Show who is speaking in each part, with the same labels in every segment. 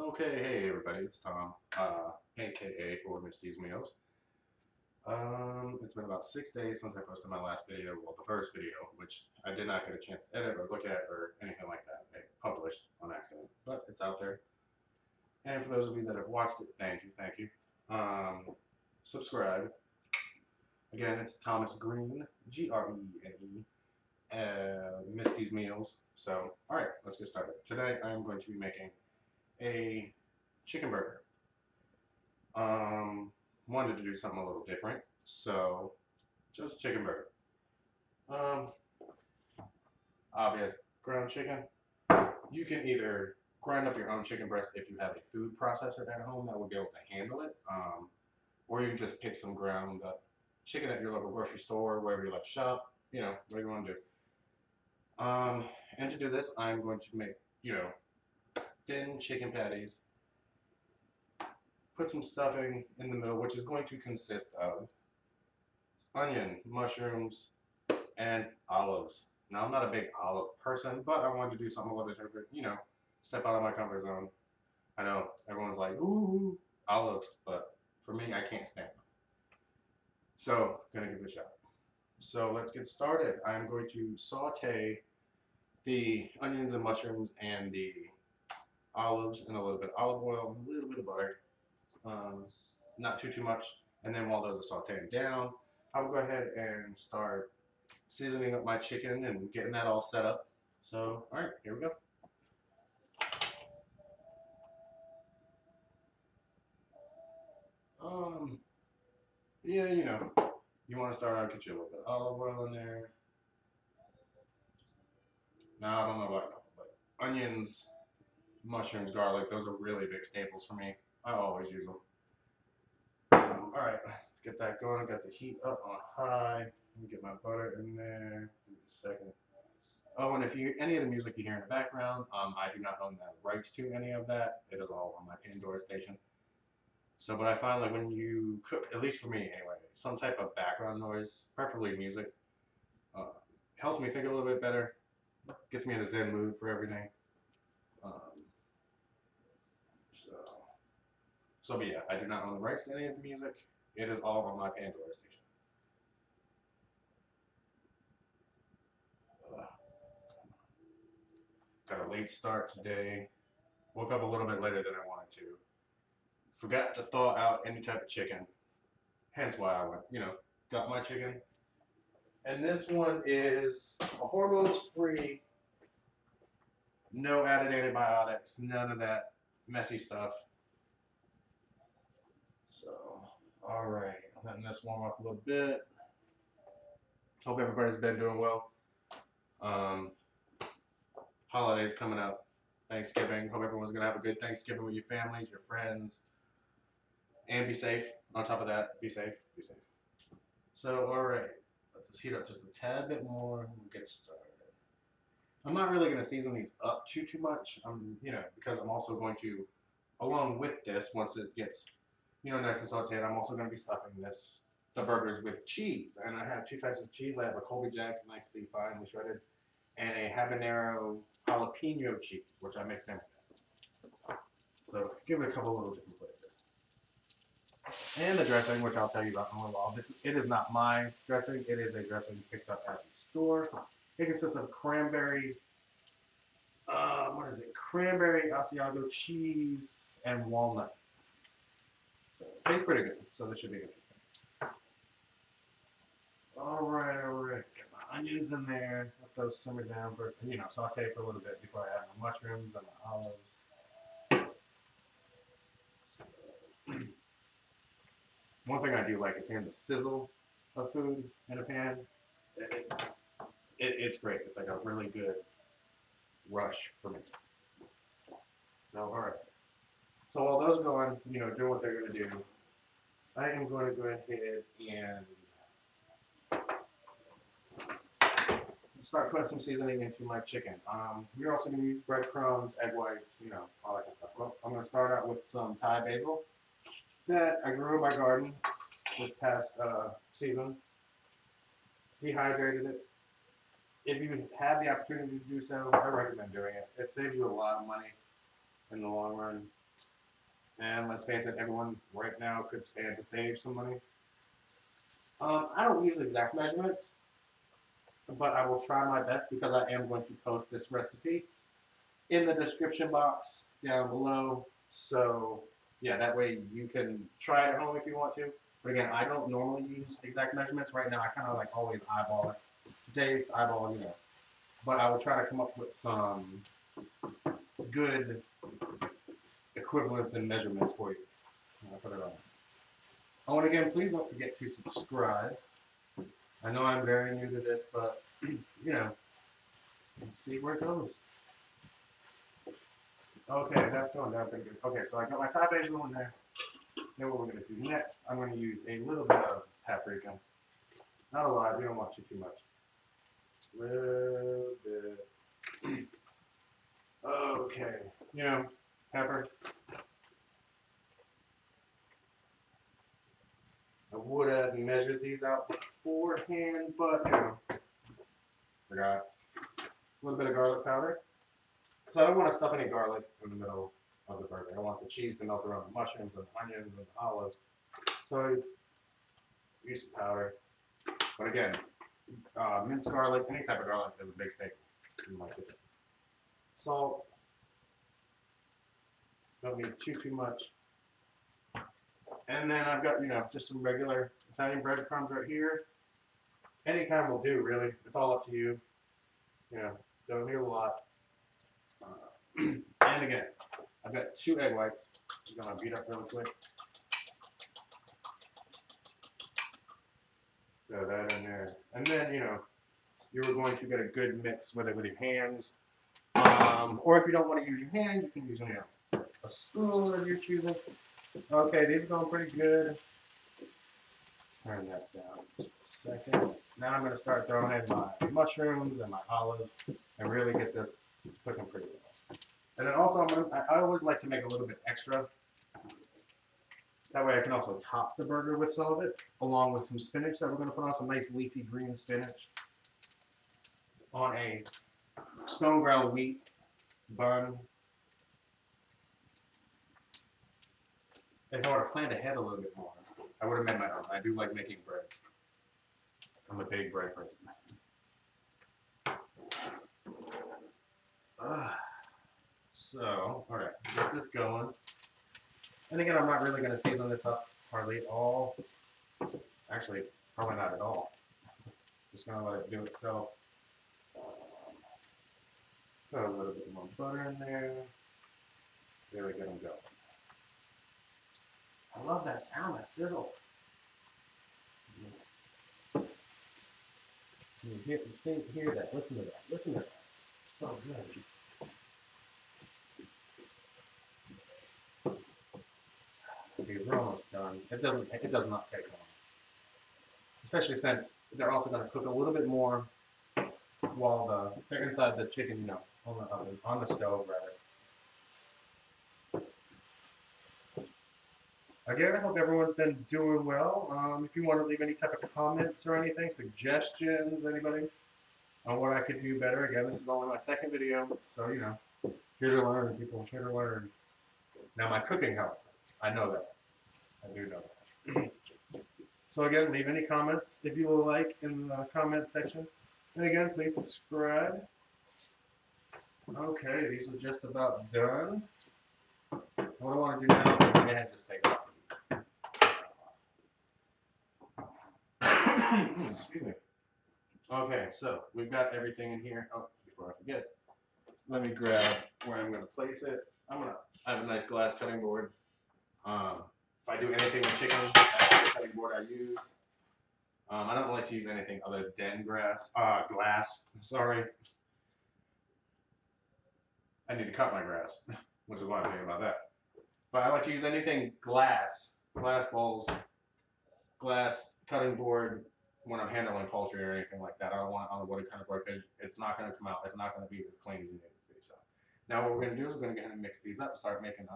Speaker 1: Okay, hey everybody, it's Tom, aka for Misty's Meals. It's been about 6 days since I posted my last video, well, the first video, which I did not get a chance to edit or look at or anything like that. I published on accident, but it's out there. And for those of you that have watched it, thank you, thank you. Subscribe. Again, it's Thomas Greene, Greene, Misty's Meals. So, alright, let's get started. Today I am going to be making a chicken burger. Wanted to do something a little different, so just chicken burger. Um, Obvious ground chicken. You can either grind up your own chicken breast if you have a food processor at home that will be able to handle it, or you can just pick some ground up chicken at your local grocery store, wherever you like to shop. You know, whatever you want to do. And to do this, I'm going to make thin chicken patties. Put some stuffing in the middle, which is going to consist of onion, mushrooms, and olives. Now, I'm not a big olive person, but I wanted to do something a little bit different, step out of my comfort zone. I know everyone's like, ooh, olives, but for me, I can't stand them. So, gonna give it a shot. So, let's get started. I'm going to saute the onions and mushrooms and the olives in a little bit of olive oil, a little bit of butter. Not too much. And then while those are sauteing down, I'll go ahead and start seasoning up my chicken and getting that all set up. So, all right, here we go. Yeah, you want to start out, get you a little bit of olive oil in there. Now, I don't know about but onions, mushrooms, garlic, those are really big staples for me. I always use them. All right, let's get that going. Got the heat up on high. Let me get my butter in there. Give me a second. Oh, and if you any of the music you hear in the background, I do not own the rights to any of that. It is all on my Pandora station. So, but I find like when you cook, at least for me anyway, some type of background noise, preferably music, helps me think a little bit better. Gets me in a zen mood for everything. Um, so, but yeah, I do not own the rights to any of the music. It is all on my Pandora station. Got a late start today. Woke up a little bit later than I wanted to. Forgot to thaw out any type of chicken. Hence why I went, got my chicken. And this one is a hormones-free, no added antibiotics, none of that messy stuff. So, all right, letting this warm up a little bit. Hope everybody's been doing well. Holidays coming up, Thanksgiving. Hope everyone's gonna have a good Thanksgiving with your families, your friends, and be safe. On top of that, be safe, be safe. So, all right, let this heat up just a tad bit more. We'll get started. I'm not really going to season these up too much, because I'm also going to, along with this, once it gets, nice and sauteed, I'm also going to be stuffing the burgers with cheese. And I have two types of cheese. I have a Colby Jack's nicely finely shredded, and a habanero jalapeno cheese, which I mixed in with. So give it a couple little different flavors. And the dressing, which I'll tell you about in a little while. It is not my dressing. It is a dressing picked up at the store. It consists of cranberry, cranberry, Asiago cheese, and walnut. So it tastes pretty good. So this should be interesting. All right. Get my onions in there. Let those simmer down for, saute for a little bit before I add my mushrooms and my olives. One thing I do like is hearing the sizzle of food in a pan. It's great. It's like a really good rush for me. So, all right. So while those go on, doing what they're going to do, I am going to go ahead and start putting some seasoning into my chicken. We're also going to use breadcrumbs, egg whites, all that kind of stuff. Well, I'm going to start out with some Thai basil that I grew in my garden this past season. Dehydrated it. If you have the opportunity to do so, I recommend doing it. It saves you a lot of money in the long run. And let's face it, everyone right now could stand to save some money. I don't use exact measurements, but I will try my best because I am going to post this recipe in the description box down below. So yeah, that way you can try it at home if you want to. But again, I don't normally use exact measurements. Right now, I kind of like always eyeball it. Taste, eyeball, you know. But I will try to come up with some good equivalents and measurements for you. I'll put it on. Oh, and again, please don't forget to subscribe. I know I'm very new to this, but you know, let's see where it goes. Okay, that's going down pretty good. Okay, so I got my Thai basil in there. Then what we're going to do next, I'm going to use a little bit of paprika. Not a lot, we don't want too much. A little bit. Okay, you know, pepper. I would have measured these out beforehand, but you know, forgot. A little bit of garlic powder. So I don't want to stuff any garlic in the middle of the burger. I want the cheese to melt around the mushrooms and the onions and the olives. So use some powder. But again, minced garlic, any type of garlic is a big staple in my kitchen. Salt. Don't need too much. And then I've got, you know, just some regular Italian breadcrumbs right here. Any kind will do, really. It's all up to you. You know, don't need a lot. And again, I've got 2 egg whites. I'm gonna beat up really quick. Throw that in there. And then, you know, you're going to get a good mix with it with your hands. Or if you don't want to use your hand, you can use, you know, a spoon of your choosing. Okay, these are going pretty good. Turn that down just for a second. Now I'm going to start throwing in my mushrooms and my olives and really get this cooking pretty well. And then also, I always like to make a little bit extra. That way I can also top the burger with some of it, along with some spinach that we're going to put on, some nice leafy green spinach on a stone ground wheat bun. If I would have planned ahead a little bit more, I would have made my own. I do like making breads. I'm a big bread person. So, alright, get this going. And again, I'm not really going to season this up hardly at all. Actually, probably not at all. Just going to let it do itself. Put a little bit more butter in there. Really get them going. I love that sound, that sizzle. You hear that, listen to that, listen to that. So good. Okay, we're almost done. It does not take long. Especially since they're also going to cook a little bit more while they're inside the chicken, you know, on the oven, on the stove rather. Again, I hope everyone's been doing well. If you want to leave any type of comments or anything, suggestions, anybody, on what I could do better. Again, this is only my 2nd video, so, you know, here to learn, people, here to learn. Now, my cooking helps. I know that. I do know that. So, again, leave any comments if you will like in the comment section. And again, please subscribe. Okay, these are just about done. What I want to do now is go ahead and just take it off. Excuse me. Okay, so we've got everything in here. Oh, before I forget, let me grab where I'm going to place it. I have a nice glass cutting board. If I do anything with chicken, that's the cutting board I use. I don't like to use anything other than glass. Sorry. I need to cut my grass, which is why I'm thinking about that. But I like to use anything glass bowls, glass cutting board when I'm handling poultry or anything like that. I don't want it on a wood kind of board because it's not going to come out. It's not going to be as clean as you need it to be. So now what we're going to do is we're going to go ahead and mix these up, start making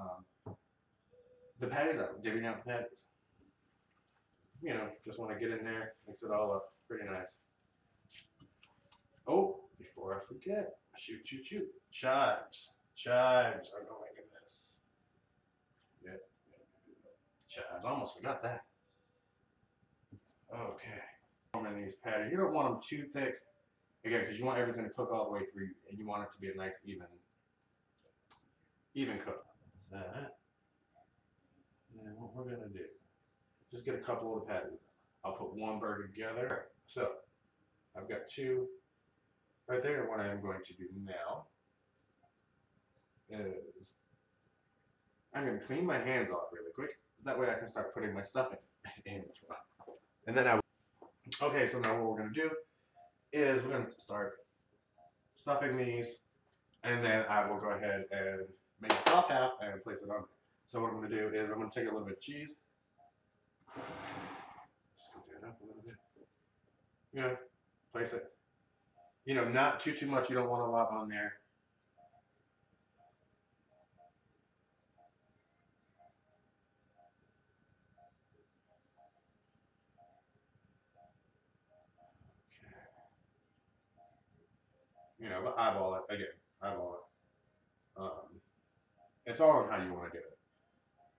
Speaker 1: the patties up, divvying out the patties. You know, just want to get in there, mix it all up, pretty nice. Oh, before I forget, shoot. Chives are going in this. Yeah. chives. I almost forgot that. Okay. Forming these patties. You don't want them too thick, again, because you want everything to cook all the way through, and you want it to be a nice, even cook. That. And what we're gonna do, just get a couple of the patties. I'll put one burger together. Right, so I've got two right there. What I am going to do now is I'm going to clean my hands off really quick. That way I can start putting my stuffing in as well. And then okay, so now what we're going to do is we're going to start stuffing these, and then I will go ahead and make the top half and place it on there. So what I'm going to do is I'm going to take a little bit of cheese. Scoop that up a little bit. You know, place it. You know, not too much. You don't want a lot on there. You know, but eyeball it again. Eyeball it. It's all on how you want to do it.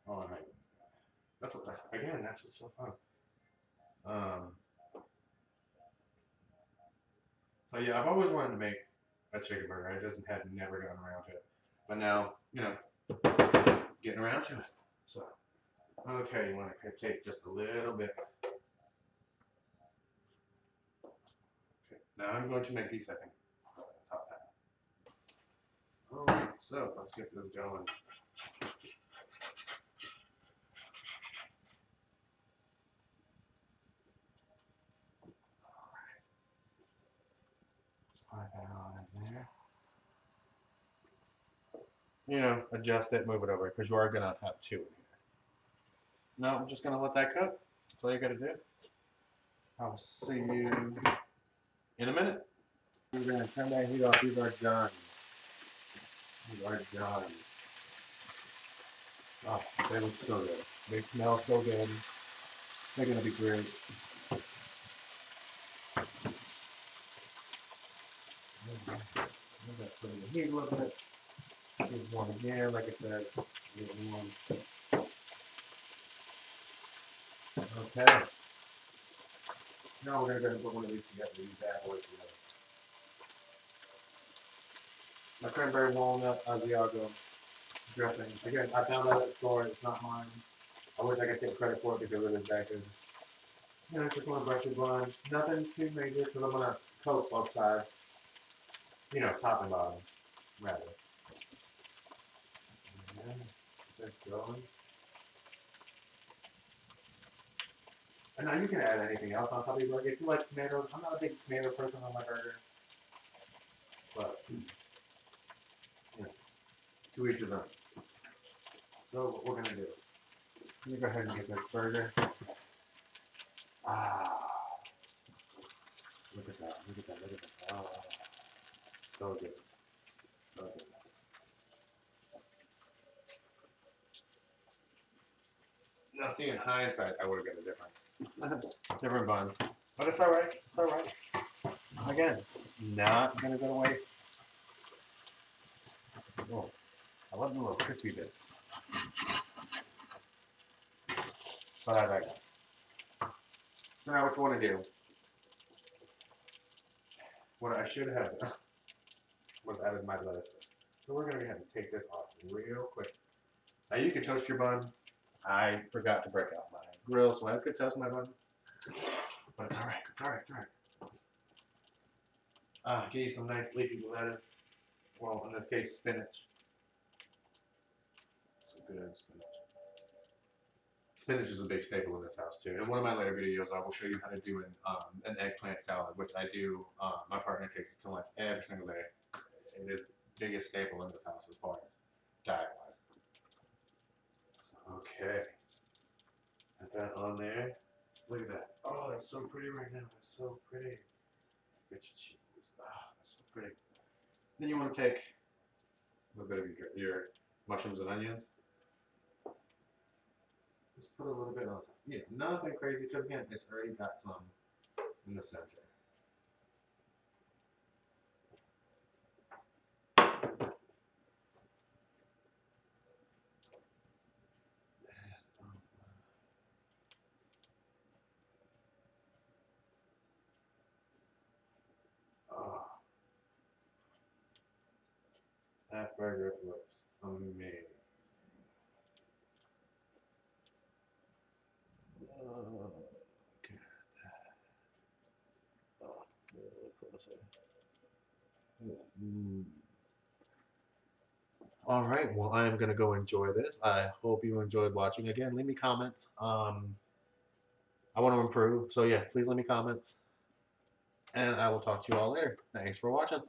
Speaker 1: All on how you. That's what. Again, that's what's so fun. So yeah, I've always wanted to make a chicken burger. I just had never gotten around to it. But now, you know, getting around to it. So, okay, you want to take just a little bit. Okay, now I'm going to make these, I think, top half. Alright, so let's get this going. Slide that on in there. You know, adjust it, move it over, because you are going to have two in here. No, I'm just going to let that cook. That's all you got to do. I'll see you in a minute. We're going to turn that heat off. These are done. These are done. Oh, they look so good. They smell so good. They're going to be great. I'm going to put in the heat a little bit. Here's one again, like I said. Here's one. Okay. Now we're going to go and put one of these together. These bad boys together. My cranberry walnut Asiago dressing. Again, I found that at the store. It's not mine. I wish I could take credit for it because it is that good. You know, just want to brush your bun. Nothing too major because I'm going to coat both sides. You know, top and bottom, rather. And that's going. And now you can add anything else on top of your burger. If you like tomatoes, I'm not a big tomato person on my burger. But, you know, to each his own. So what we're going to do, let me go ahead and get this burger. Ah. Look at that, look at that, look at that. Oh, so good. So good. Now, see, in hindsight, I would have got a different bun. But it's alright, it's alright. Again, not gonna go to waste. Oh, I love the little crispy bits. But I like that. So now what you want to do, what I should have done was added my lettuce. So we're going to have to take this off real quick. Now you can toast your bun. I forgot to break out my grill, so I could toast my bun. But it's alright, it's alright, it's alright. Get you some nice leafy lettuce. Well, in this case, spinach. Some good spinach. Spinach is a big staple in this house too. In one of my later videos, I will show you how to do an eggplant salad, which I do. My partner takes it to lunch every single day. It is the biggest staple in this house as far as diet-wise. Okay, put that on there. Look at that. Oh, that's so pretty right now. That's so pretty. Rich cheese. Ah, that's so pretty. Then you want to take a little bit of your mushrooms and onions. Just put a little bit on top. Yeah, nothing crazy, because again, it's already got some in the center. That burger looks amazing. Okay. Oh, a little closer. All right. Well, I am gonna go enjoy this. I hope you enjoyed watching. Again, leave me comments. I want to improve, so yeah, please leave me comments, and I will talk to you all later. Thanks for watching.